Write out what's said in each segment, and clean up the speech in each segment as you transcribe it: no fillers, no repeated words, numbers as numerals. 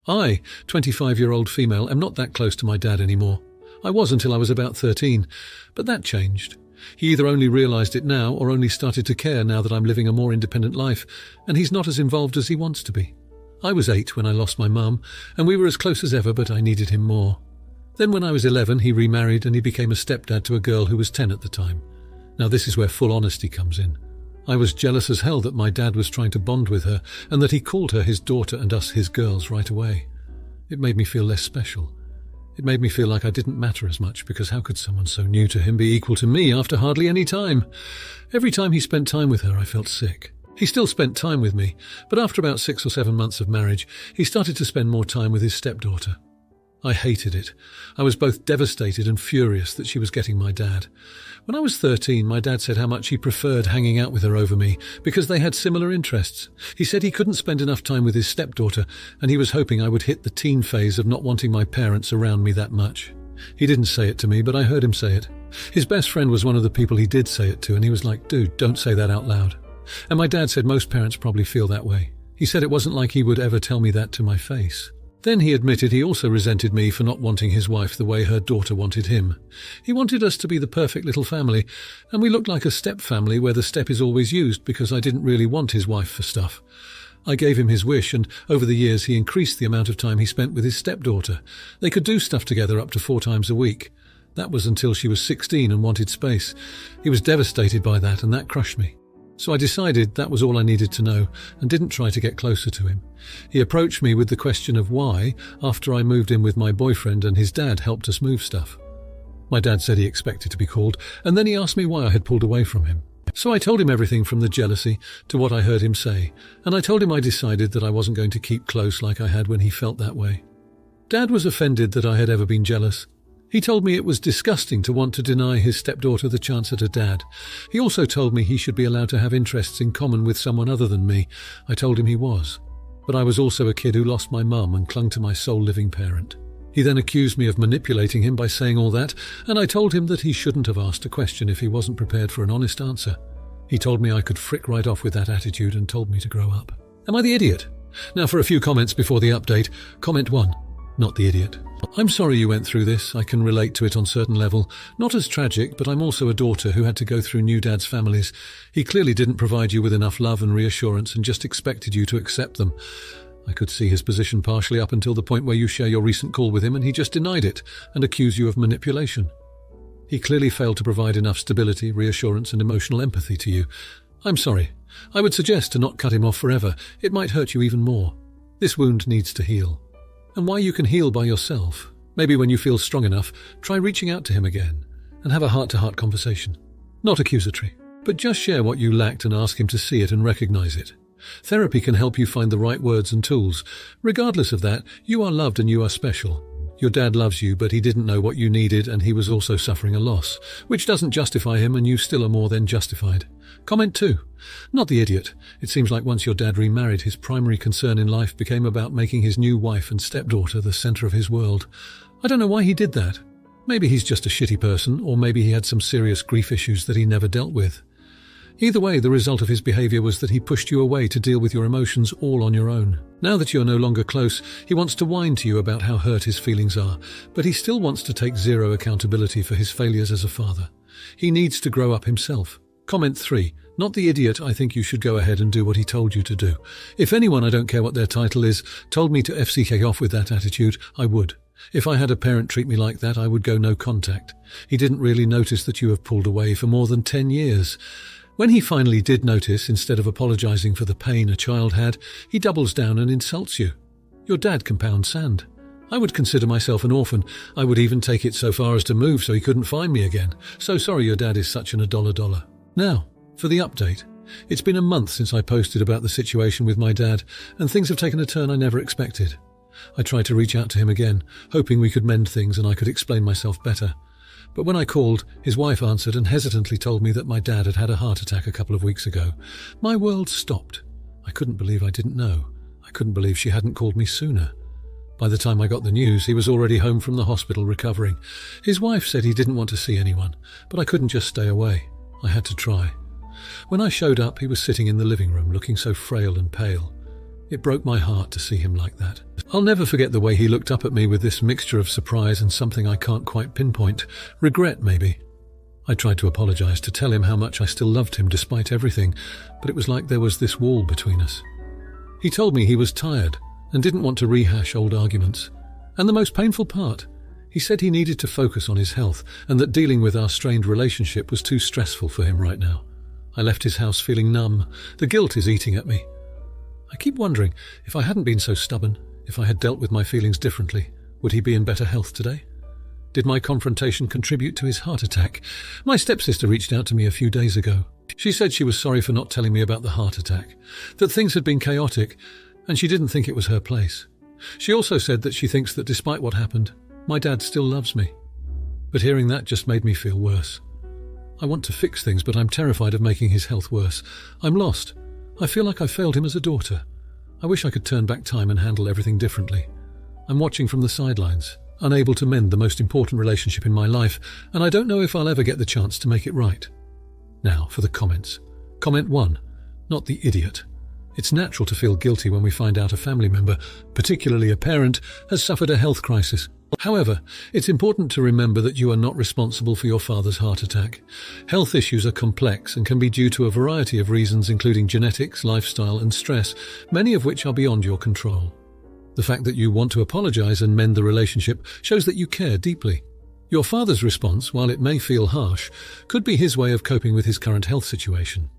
I, 25-year-old female, am not that close to my dad anymore. I was until I was about 13, but that changed. He either only realised it now or only started to care now that I'm living a more independent life, and he's not as involved as he wants to be. I was 8 when I lost my mum, and we were as close as ever, but I needed him more. Then when I was 11, he remarried and he became a stepdad to a girl who was 10 at the time. Now this is where full honesty comes in. I was jealous as hell that my dad was trying to bond with her and that he called her his daughter and us his girls right away. It made me feel less special. It made me feel like I didn't matter as much, because how could someone so new to him be equal to me after hardly any time? Every time he spent time with her, I felt sick. He still spent time with me, but after about 6 or 7 months of marriage, he started to spend more time with his stepdaughter. I hated it. I was both devastated and furious that she was getting my dad. When I was 13, my dad said how much he preferred hanging out with her over me because they had similar interests. He said he couldn't spend enough time with his stepdaughter, and he was hoping I would hit the teen phase of not wanting my parents around me that much. He didn't say it to me, but I heard him say it. His best friend was one of the people he did say it to, and he was like, "Dude, don't say that out loud." And my dad said most parents probably feel that way. He said it wasn't like he would ever tell me that to my face. Then he admitted he also resented me for not wanting his wife the way her daughter wanted him. He wanted us to be the perfect little family, and we looked like a step family where the step is always used because I didn't really want his wife for stuff. I gave him his wish, and over the years he increased the amount of time he spent with his stepdaughter. They could do stuff together up to 4 times a week. That was until she was 16 and wanted space. He was devastated by that, and that crushed me. So I decided that was all I needed to know and didn't try to get closer to him. He approached me with the question of why after I moved in with my boyfriend and his dad helped us move stuff. My dad said he expected to be called, and then he asked me why I had pulled away from him. So I told him everything from the jealousy to what I heard him say, and I told him I decided that I wasn't going to keep close like I had when he felt that way. Dad was offended that I had ever been jealous. He told me it was disgusting to want to deny his stepdaughter the chance at a dad. He also told me he should be allowed to have interests in common with someone other than me. I told him he was. But I was also a kid who lost my mum and clung to my sole living parent. He then accused me of manipulating him by saying all that, and I told him that he shouldn't have asked a question if he wasn't prepared for an honest answer. He told me I could frick right off with that attitude and told me to grow up. Am I the idiot? Now for a few comments before the update. Comment 1. Not the idiot. I'm sorry you went through this. I can relate to it on certain level. Not as tragic, but I'm also a daughter who had to go through new dads' families. He clearly didn't provide you with enough love and reassurance and just expected you to accept them. I could see his position partially up until the point where you share your recent call with him and he just denied it and accused you of manipulation. He clearly failed to provide enough stability, reassurance and emotional empathy to you. I'm sorry. I would suggest to not cut him off forever. It might hurt you even more. This wound needs to heal. And why you can heal by yourself. Maybe when you feel strong enough, try reaching out to him again and have a heart-to-heart conversation. Not accusatory, but just share what you lacked and ask him to see it and recognize it. Therapy can help you find the right words and tools. Regardless of that, you are loved and you are special. Your dad loves you, but he didn't know what you needed and he was also suffering a loss, which doesn't justify him and you still are more than justified. Comment 2. Not the idiot. It seems like once your dad remarried, his primary concern in life became about making his new wife and stepdaughter the center of his world. I don't know why he did that. Maybe he's just a shitty person, or maybe he had some serious grief issues that he never dealt with. Either way, the result of his behavior was that he pushed you away to deal with your emotions all on your own. Now that you're no longer close, he wants to whine to you about how hurt his feelings are, but he still wants to take zero accountability for his failures as a father. He needs to grow up himself. Comment 3. Not the idiot. I think you should go ahead and do what he told you to do. If anyone, I don't care what their title is, told me to FCK off with that attitude, I would. If I had a parent treat me like that, I would go no contact. He didn't really notice that you have pulled away for more than 10 years. When he finally did notice, instead of apologizing for the pain a child had, he doubles down and insults you. Your dad can pound sand. I would consider myself an orphan. I would even take it so far as to move so he couldn't find me again. So sorry your dad is such an $1. Now, for the update. It's been a month since I posted about the situation with my dad, and things have taken a turn I never expected. I tried to reach out to him again, hoping we could mend things and I could explain myself better. But when I called, his wife answered and hesitantly told me that my dad had had a heart attack a couple of weeks ago. My world stopped. I couldn't believe I didn't know. I couldn't believe she hadn't called me sooner. By the time I got the news, he was already home from the hospital recovering. His wife said he didn't want to see anyone, but I couldn't just stay away. I had to try. When I showed up, he was sitting in the living room looking so frail and pale. It broke my heart to see him like that. I'll never forget the way he looked up at me with this mixture of surprise and something I can't quite pinpoint. Regret, maybe. I tried to apologize, to tell him how much I still loved him despite everything, but it was like there was this wall between us. He told me he was tired and didn't want to rehash old arguments. And the most painful part, he said he needed to focus on his health and that dealing with our strained relationship was too stressful for him right now. I left his house feeling numb. The guilt is eating at me. I keep wondering, if I hadn't been so stubborn, if I had dealt with my feelings differently, would he be in better health today? Did my confrontation contribute to his heart attack? My stepsister reached out to me a few days ago. She said she was sorry for not telling me about the heart attack, that things had been chaotic, and she didn't think it was her place. She also said that she thinks that despite what happened, my dad still loves me. But hearing that just made me feel worse. I want to fix things, but I'm terrified of making his health worse. I'm lost. I feel like I failed him as a daughter. I wish I could turn back time and handle everything differently. I'm watching from the sidelines, unable to mend the most important relationship in my life, and I don't know if I'll ever get the chance to make it right. Now, for the comments. Comment 1. Not the idiot. It's natural to feel guilty when we find out a family member, particularly a parent, has suffered a health crisis. However, it's important to remember that you are not responsible for your father's heart attack. Health issues are complex and can be due to a variety of reasons, including genetics, lifestyle, and stress, many of which are beyond your control. The fact that you want to apologize and mend the relationship shows that you care deeply. Your father's response, while it may feel harsh, could be his way of coping with his current health situation.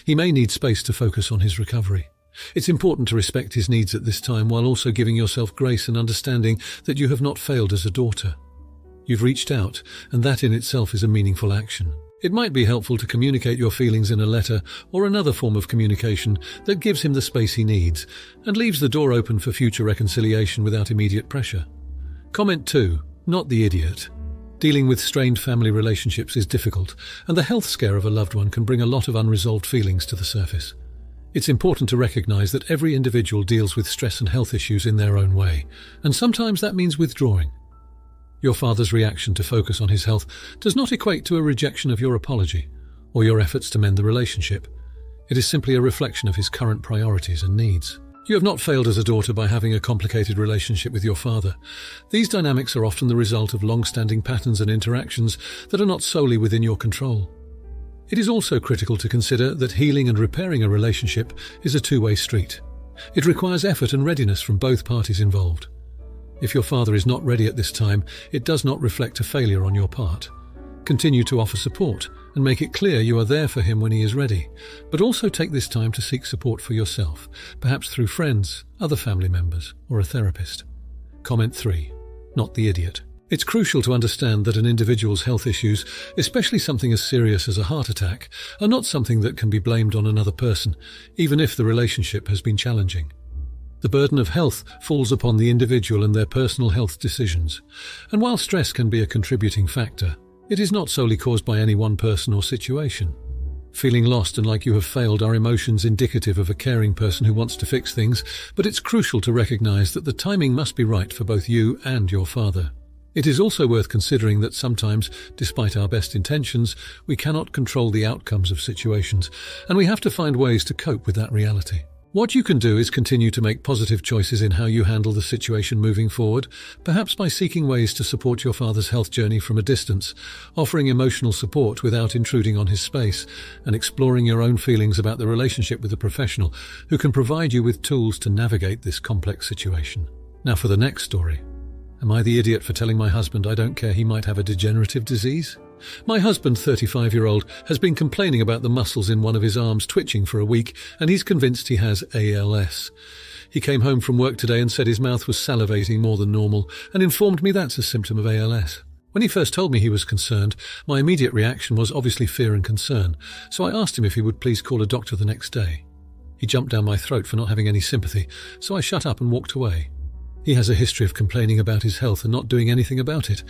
He may need space to focus on his recovery. It's important to respect his needs at this time while also giving yourself grace and understanding that you have not failed as a daughter. You've reached out, and that in itself is a meaningful action. It might be helpful to communicate your feelings in a letter or another form of communication that gives him the space he needs and leaves the door open for future reconciliation without immediate pressure. Comment 2. Not the idiot. Dealing with strained family relationships is difficult, and the health scare of a loved one can bring a lot of unresolved feelings to the surface. It's important to recognize that every individual deals with stress and health issues in their own way, and sometimes that means withdrawing. Your father's reaction to focus on his health does not equate to a rejection of your apology or your efforts to mend the relationship. It is simply a reflection of his current priorities and needs. You have not failed as a daughter by having a complicated relationship with your father. These dynamics are often the result of long-standing patterns and interactions that are not solely within your control. It is also critical to consider that healing and repairing a relationship is a two-way street. It requires effort and readiness from both parties involved. If your father is not ready at this time, it does not reflect a failure on your part. Continue to offer support and make it clear you are there for him when he is ready, but also take this time to seek support for yourself, perhaps through friends, other family members, or a therapist. Comment 3. Not the idiot. It's crucial to understand that an individual's health issues, especially something as serious as a heart attack, are not something that can be blamed on another person, even if the relationship has been challenging. The burden of health falls upon the individual and their personal health decisions, and while stress can be a contributing factor, it is not solely caused by any one person or situation. Feeling lost and like you have failed are emotions indicative of a caring person who wants to fix things, but it's crucial to recognize that the timing must be right for both you and your father. It is also worth considering that sometimes, despite our best intentions, we cannot control the outcomes of situations, and we have to find ways to cope with that reality. What you can do is continue to make positive choices in how you handle the situation moving forward, perhaps by seeking ways to support your father's health journey from a distance, offering emotional support without intruding on his space, and exploring your own feelings about the relationship with a professional who can provide you with tools to navigate this complex situation. Now for the next story. Am I the idiot for telling my husband I don't care he might have a degenerative disease? My husband, 35-year-old, has been complaining about the muscles in one of his arms twitching for a week, and he's convinced he has ALS. He came home from work today and said his mouth was salivating more than normal, and informed me that's a symptom of ALS. When he first told me he was concerned, my immediate reaction was obviously fear and concern, so I asked him if he would please call a doctor the next day. He jumped down my throat for not having any sympathy, so I shut up and walked away. He has a history of complaining about his health and not doing anything about it.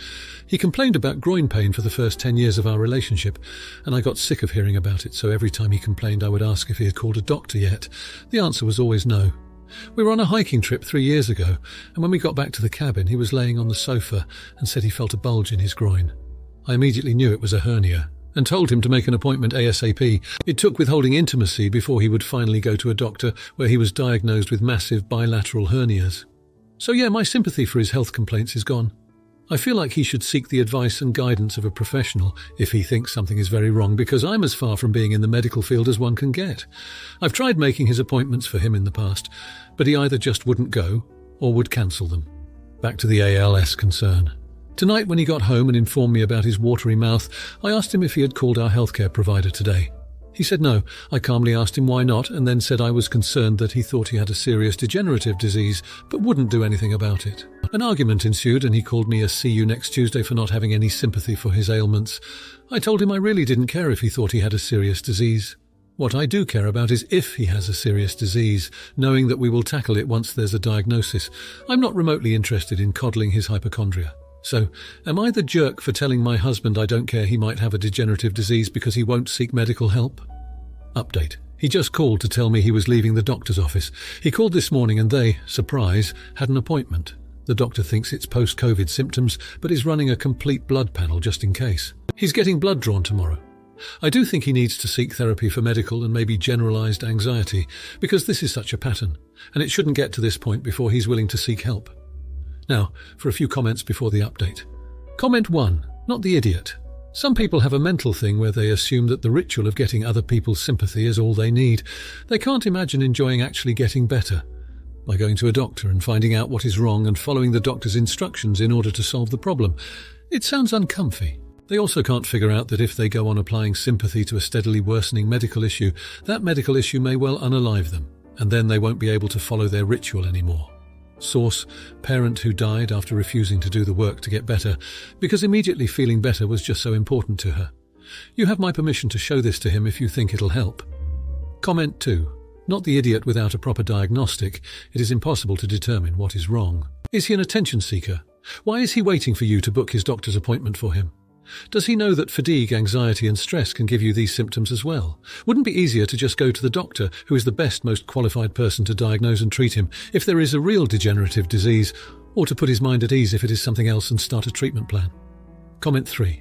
He complained about groin pain for the first 10 years of our relationship, and I got sick of hearing about it, so every time he complained I would ask if he had called a doctor yet. The answer was always no. We were on a hiking trip 3 years ago, and when we got back to the cabin he was laying on the sofa and said he felt a bulge in his groin. I immediately knew it was a hernia, and told him to make an appointment ASAP. It took withholding intimacy before he would finally go to a doctor where he was diagnosed with massive bilateral hernias. So yeah, my sympathy for his health complaints is gone. I feel like he should seek the advice and guidance of a professional if he thinks something is very wrong, because I'm as far from being in the medical field as one can get. I've tried making his appointments for him in the past, but he either just wouldn't go or would cancel them. Back to the ALS concern. Tonight, when he got home and informed me about his watery mouth, I asked him if he had called our healthcare provider today. He said no. I calmly asked him why not, and then said I was concerned that he thought he had a serious degenerative disease, but wouldn't do anything about it. An argument ensued, and he called me a "see you next Tuesday" for not having any sympathy for his ailments. I told him I really didn't care if he thought he had a serious disease. What I do care about is if he has a serious disease, knowing that we will tackle it once there's a diagnosis. I'm not remotely interested in coddling his hypochondria. So, am I the jerk for telling my husband I don't care he might have a degenerative disease because he won't seek medical help? Update. He just called to tell me he was leaving the doctor's office. He called this morning and they, surprise, had an appointment. The doctor thinks it's post-COVID symptoms, but is running a complete blood panel just in case. He's getting blood drawn tomorrow. I do think he needs to seek therapy for medical and maybe generalized anxiety, because this is such a pattern, and it shouldn't get to this point before he's willing to seek help. Now, for a few comments before the update. Comment 1. Not the idiot. Some people have a mental thing where they assume that the ritual of getting other people's sympathy is all they need. They can't imagine enjoying actually getting better, by going to a doctor and finding out what is wrong and following the doctor's instructions in order to solve the problem. It sounds uncomfy. They also can't figure out that if they go on applying sympathy to a steadily worsening medical issue, that medical issue may well unalive them, and then they won't be able to follow their ritual anymore. Source: parent who died after refusing to do the work to get better, because immediately feeling better was just so important to her. You have my permission to show this to him if you think it'll help. Comment 2. Not the idiot without a proper diagnostic. It is impossible to determine what is wrong. Is he an attention seeker? Why is he waiting for you to book his doctor's appointment for him? Does he know that fatigue, anxiety and stress can give you these symptoms as well? Wouldn't it be easier to just go to the doctor, who is the best, most qualified person to diagnose and treat him, if there is a real degenerative disease, or to put his mind at ease if it is something else and start a treatment plan? Comment 3.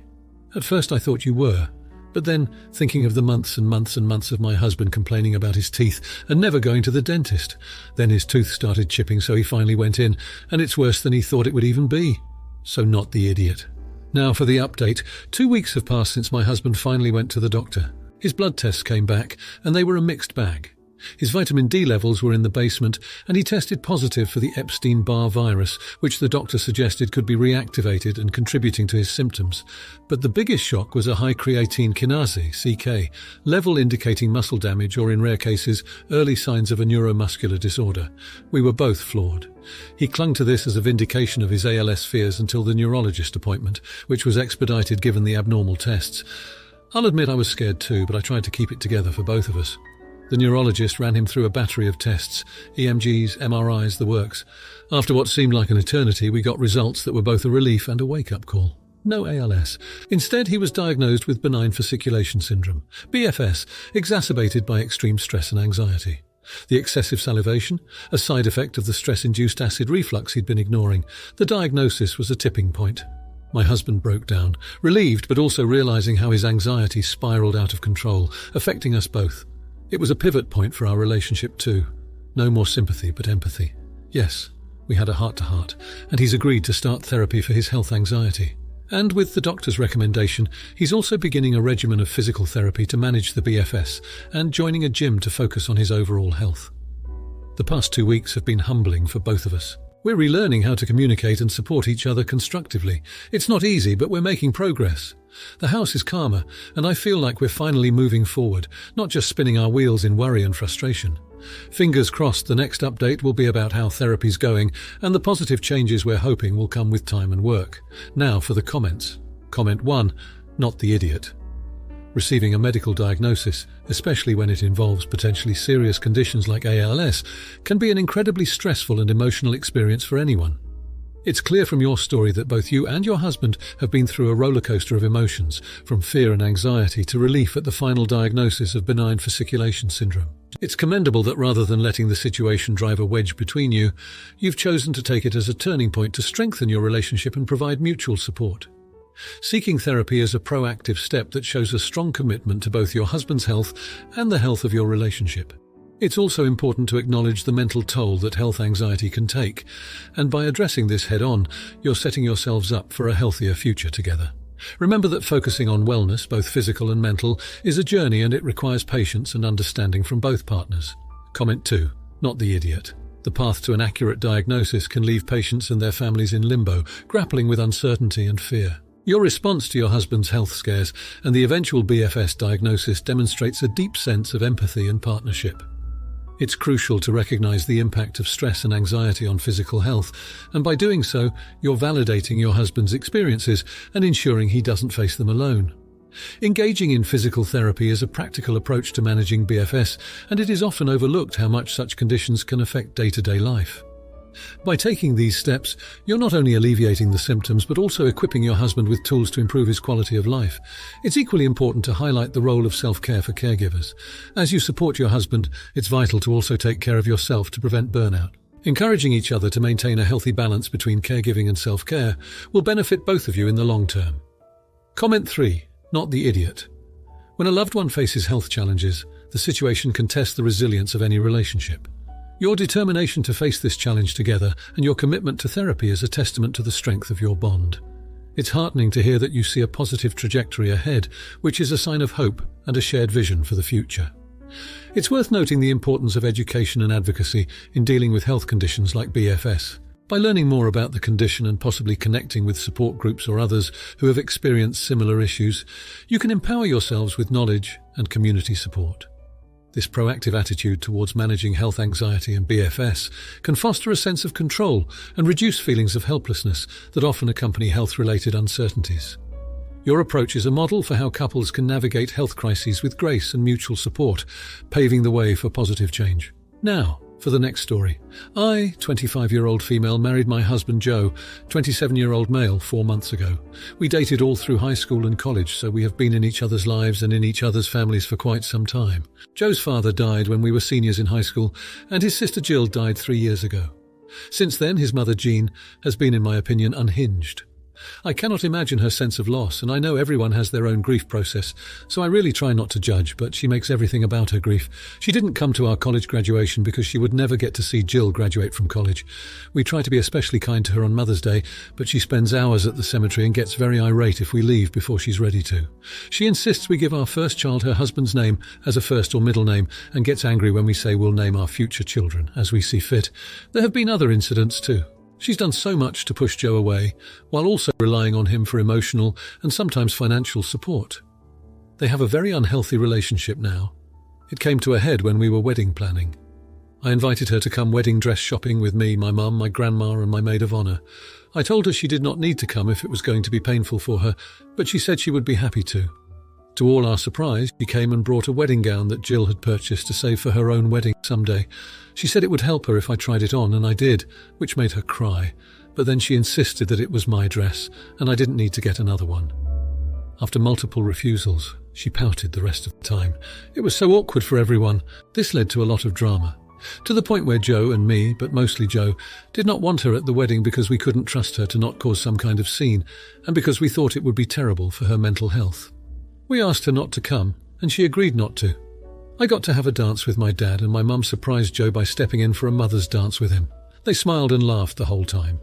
At first I thought you were, but then thinking of the months and months and months of my husband complaining about his teeth and never going to the dentist. Then his tooth started chipping, so he finally went in, and it's worse than he thought it would even be. So not the idiot. Now for the update. 2 weeks have passed since my husband finally went to the doctor. His blood tests came back, and they were a mixed bag. His vitamin D levels were in the basement, and he tested positive for the Epstein-Barr virus, which the doctor suggested could be reactivated and contributing to his symptoms. But the biggest shock was a high creatine kinase, CK, level indicating muscle damage or, in rare cases, early signs of a neuromuscular disorder. We were both floored. He clung to this as a vindication of his ALS fears until the neurologist appointment, which was expedited given the abnormal tests. I'll admit I was scared too, but I tried to keep it together for both of us. The neurologist ran him through a battery of tests, EMGs, MRIs, the works. After what seemed like an eternity, we got results that were both a relief and a wake-up call. No ALS. Instead, he was diagnosed with benign fasciculation syndrome, BFS, exacerbated by extreme stress and anxiety. The excessive salivation, a side effect of the stress-induced acid reflux he'd been ignoring. The diagnosis was a tipping point. My husband broke down, relieved but also realizing how his anxiety spiraled out of control, affecting us both. It was a pivot point for our relationship too. No more sympathy, but empathy. Yes, we had a heart-to-heart, and he's agreed to start therapy for his health anxiety. And with the doctor's recommendation, he's also beginning a regimen of physical therapy to manage the BFS and joining a gym to focus on his overall health. The past 2 weeks have been humbling for both of us. We're relearning how to communicate and support each other constructively. It's not easy, but we're making progress. The house is calmer, and I feel like we're finally moving forward, not just spinning our wheels in worry and frustration. Fingers crossed the next update will be about how therapy's going, and the positive changes we're hoping will come with time and work. Now for the comments. Comment 1. Not the idiot. Receiving a medical diagnosis, especially when it involves potentially serious conditions like ALS, can be an incredibly stressful and emotional experience for anyone. It's clear from your story that both you and your husband have been through a rollercoaster of emotions, from fear and anxiety to relief at the final diagnosis of benign fasciculation syndrome. It's commendable that rather than letting the situation drive a wedge between you, you've chosen to take it as a turning point to strengthen your relationship and provide mutual support. Seeking therapy is a proactive step that shows a strong commitment to both your husband's health and the health of your relationship. It's also important to acknowledge the mental toll that health anxiety can take, and by addressing this head-on, you're setting yourselves up for a healthier future together. Remember that focusing on wellness, both physical and mental, is a journey and it requires patience and understanding from both partners. Comment 2. Not the idiot. The path to an accurate diagnosis can leave patients and their families in limbo, grappling with uncertainty and fear. Your response to your husband's health scares and the eventual BFS diagnosis demonstrates a deep sense of empathy and partnership. It's crucial to recognize the impact of stress and anxiety on physical health, and by doing so, you're validating your husband's experiences and ensuring he doesn't face them alone. Engaging in physical therapy is a practical approach to managing BFS, and it is often overlooked how much such conditions can affect day-to-day life. By taking these steps, you're not only alleviating the symptoms but also equipping your husband with tools to improve his quality of life. It's equally important to highlight the role of self-care for caregivers. As you support your husband, it's vital to also take care of yourself to prevent burnout. Encouraging each other to maintain a healthy balance between caregiving and self-care will benefit both of you in the long term. Comment 3. Not the idiot. When a loved one faces health challenges, the situation can test the resilience of any relationship. Your determination to face this challenge together and your commitment to therapy is a testament to the strength of your bond. It's heartening to hear that you see a positive trajectory ahead, which is a sign of hope and a shared vision for the future. It's worth noting the importance of education and advocacy in dealing with health conditions like BFS. By learning more about the condition and possibly connecting with support groups or others who have experienced similar issues, you can empower yourselves with knowledge and community support. This proactive attitude towards managing health anxiety and BFS can foster a sense of control and reduce feelings of helplessness that often accompany health-related uncertainties. Your approach is a model for how couples can navigate health crises with grace and mutual support, paving the way for positive change. Now, for the next story. I, 25-year-old female, married my husband Joe, 27-year-old male, 4 months ago. We dated all through high school and college, so we have been in each other's lives and in each other's families for quite some time. Joe's father died when we were seniors in high school, and his sister Jill died 3 years ago. Since then, his mother Jean has been, in my opinion, unhinged. I cannot imagine her sense of loss, and I know everyone has their own grief process, so I really try not to judge, but she makes everything about her grief. She didn't come to our college graduation because she would never get to see Jill graduate from college. We try to be especially kind to her on Mother's Day, but she spends hours at the cemetery and gets very irate if we leave before she's ready to. She insists we give our first child her husband's name as a first or middle name, and gets angry when we say we'll name our future children as we see fit. There have been other incidents too. She's done so much to push Joe away, while also relying on him for emotional and sometimes financial support. They have a very unhealthy relationship now. It came to a head when we were wedding planning. I invited her to come wedding dress shopping with me, my mum, my grandma and my maid of honour. I told her she did not need to come if it was going to be painful for her, but she said she would be happy to. To all our surprise, she came and brought a wedding gown that Jill had purchased to save for her own wedding someday. She said it would help her if I tried it on, and I did, which made her cry. But then she insisted that it was my dress, and I didn't need to get another one. After multiple refusals, she pouted the rest of the time. It was so awkward for everyone. This led to a lot of drama, to the point where Joe and me, but mostly Joe, did not want her at the wedding because we couldn't trust her to not cause some kind of scene, and because we thought it would be terrible for her mental health. We asked her not to come, and she agreed not to. I got to have a dance with my dad, and my mum surprised Joe by stepping in for a mother's dance with him. They smiled and laughed the whole time.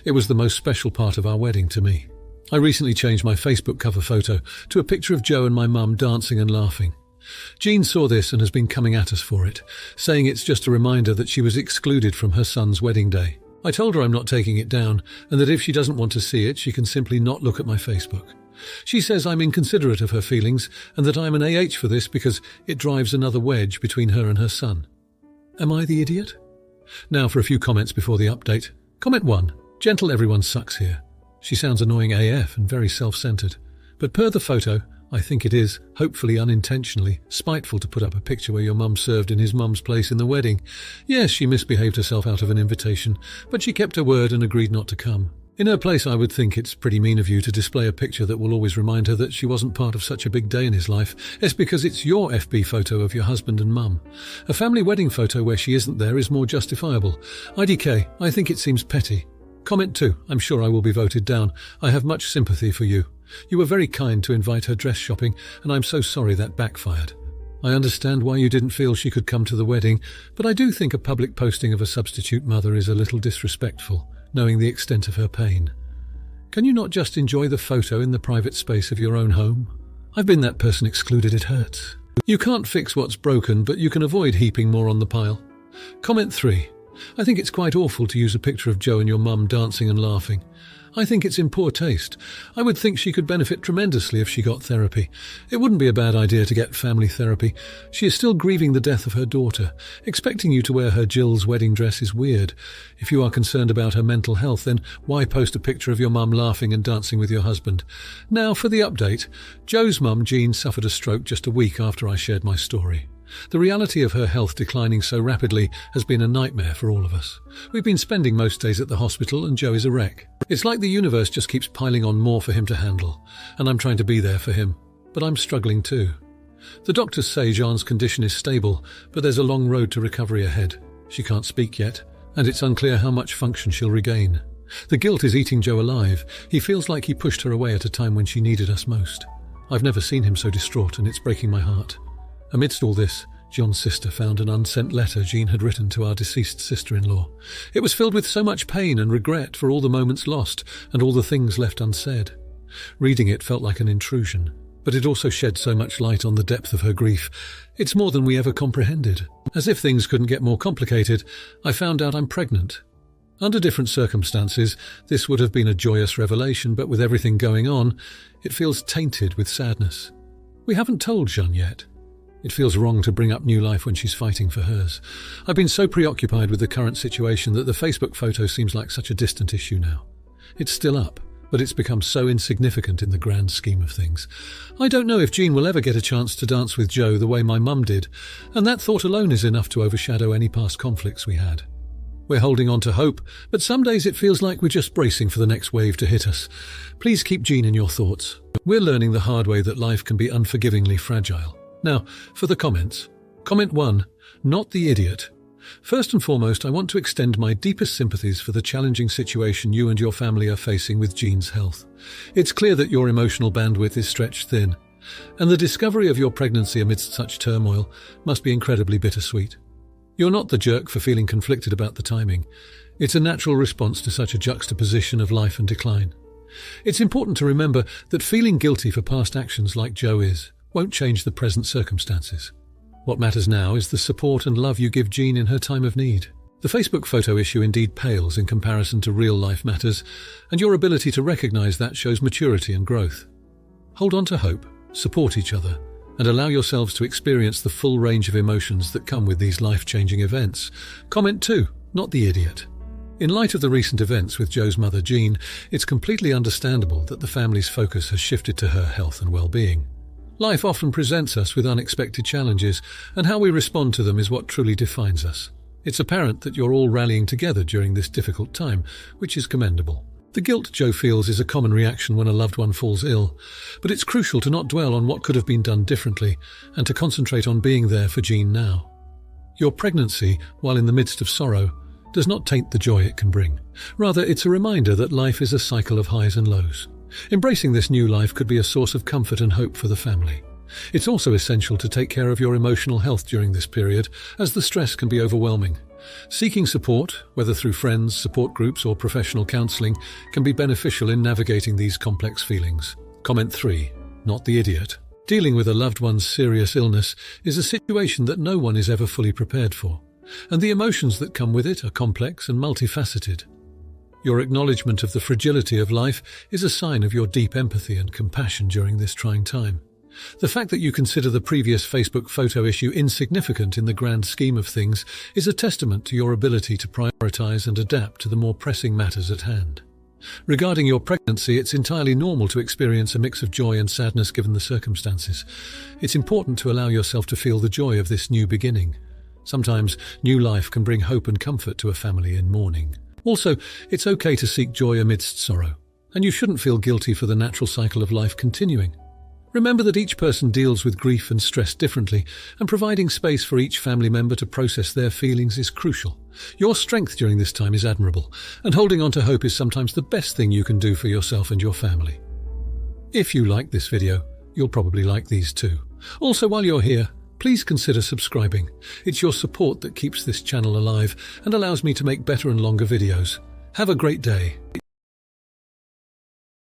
It was the most special part of our wedding to me. I recently changed my Facebook cover photo to a picture of Joe and my mum dancing and laughing. Jean saw this and has been coming at us for it, saying it's just a reminder that she was excluded from her son's wedding day. I told her I'm not taking it down, and that if she doesn't want to see it, she can simply not look at my Facebook. She says I'm inconsiderate of her feelings and that I'm an AH for this because it drives another wedge between her and her son. Am I the idiot? Now for a few comments before the update. Comment 1. Gentle, everyone sucks here. She sounds annoying AF and very self-centered. But per the photo, I think it is, hopefully unintentionally, spiteful to put up a picture where your mum served in his mum's place in the wedding. Yes, she misbehaved herself out of an invitation, but she kept her word and agreed not to come. In her place, I would think it's pretty mean of you to display a picture that will always remind her that she wasn't part of such a big day in his life. It's because it's your FB photo of your husband and mum. A family wedding photo where she isn't there is more justifiable. IDK, I think it seems petty. Comment 2, I'm sure I will be voted down. I have much sympathy for you. You were very kind to invite her dress shopping, and I'm so sorry that backfired. I understand why you didn't feel she could come to the wedding, but I do think a public posting of a substitute mother is a little disrespectful, knowing the extent of her pain. Can you not just enjoy the photo in the private space of your own home? I've been that person excluded, it hurts. You can't fix what's broken, but you can avoid heaping more on the pile. Comment 3. I think it's quite awful to use a picture of Jo and your mum dancing and laughing. I think it's in poor taste. I would think she could benefit tremendously if she got therapy. It wouldn't be a bad idea to get family therapy. She is still grieving the death of her daughter. Expecting you to wear her Jill's wedding dress is weird. If you are concerned about her mental health, then why post a picture of your mum laughing and dancing with your husband? Now for the update. Jo's mum, Jean, suffered a stroke just a week after I shared my story. The reality of her health declining so rapidly has been a nightmare for all of us. We've been spending most days at the hospital and Jo is a wreck. It's like the universe just keeps piling on more for him to handle, and I'm trying to be there for him, but I'm struggling too. The doctors say Jean's condition is stable, but there's a long road to recovery ahead. She can't speak yet, and it's unclear how much function she'll regain. The guilt is eating Jo alive. He feels like he pushed her away at a time when she needed us most. I've never seen him so distraught, and it's breaking my heart. Amidst all this, John's sister found an unsent letter Jean had written to our deceased sister-in-law. It was filled with so much pain and regret for all the moments lost and all the things left unsaid. Reading it felt like an intrusion, but it also shed so much light on the depth of her grief. It's more than we ever comprehended. As if things couldn't get more complicated, I found out I'm pregnant. Under different circumstances, this would have been a joyous revelation, but with everything going on, it feels tainted with sadness. We haven't told Jean yet. It feels wrong to bring up new life when she's fighting for hers. I've been so preoccupied with the current situation that the Facebook photo seems like such a distant issue now. It's still up, but it's become so insignificant in the grand scheme of things. I don't know if Jean will ever get a chance to dance with Jo the way my mum did, and that thought alone is enough to overshadow any past conflicts we had. We're holding on to hope, but some days it feels like we're just bracing for the next wave to hit us. Please keep Jean in your thoughts. We're learning the hard way that life can be unforgivingly fragile. Now, for the comments. Comment 1. Not the idiot. First and foremost, I want to extend my deepest sympathies for the challenging situation you and your family are facing with Jean's health. It's clear that your emotional bandwidth is stretched thin, and the discovery of your pregnancy amidst such turmoil must be incredibly bittersweet. You're not the jerk for feeling conflicted about the timing. It's a natural response to such a juxtaposition of life and decline. It's important to remember that feeling guilty for past actions like Jo won't change the present circumstances. What matters now is the support and love you give Jean in her time of need. The Facebook photo issue indeed pales in comparison to real-life matters, and your ability to recognize that shows maturity and growth. Hold on to hope, support each other, and allow yourselves to experience the full range of emotions that come with these life-changing events. Comment 2. Not the idiot. In light of the recent events with Jo's mother Jean, it's completely understandable that the family's focus has shifted to her health and well-being. Life often presents us with unexpected challenges, and how we respond to them is what truly defines us. It's apparent that you're all rallying together during this difficult time, which is commendable. The guilt Jo feels is a common reaction when a loved one falls ill, but it's crucial to not dwell on what could have been done differently and to concentrate on being there for Jean now. Your pregnancy, while in the midst of sorrow, does not taint the joy it can bring. Rather, it's a reminder that life is a cycle of highs and lows. Embracing this new life could be a source of comfort and hope for the family. It's also essential to take care of your emotional health during this period, as the stress can be overwhelming. Seeking support, whether through friends, support groups, or professional counseling, can be beneficial in navigating these complex feelings. Comment 3. Not the idiot. Dealing with a loved one's serious illness is a situation that no one is ever fully prepared for, and the emotions that come with it are complex and multifaceted. Your acknowledgement of the fragility of life is a sign of your deep empathy and compassion during this trying time. The fact that you consider the previous Facebook photo issue insignificant in the grand scheme of things is a testament to your ability to prioritize and adapt to the more pressing matters at hand. Regarding your pregnancy, it's entirely normal to experience a mix of joy and sadness given the circumstances. It's important to allow yourself to feel the joy of this new beginning. Sometimes new life can bring hope and comfort to a family in mourning. Also, it's okay to seek joy amidst sorrow, and you shouldn't feel guilty for the natural cycle of life continuing. Remember that each person deals with grief and stress differently, and providing space for each family member to process their feelings is crucial. Your strength during this time is admirable, and holding on to hope is sometimes the best thing you can do for yourself and your family. If you like this video, you'll probably like these too. Also, while you're here, please consider subscribing. It's your support that keeps this channel alive and allows me to make better and longer videos. Have a great day.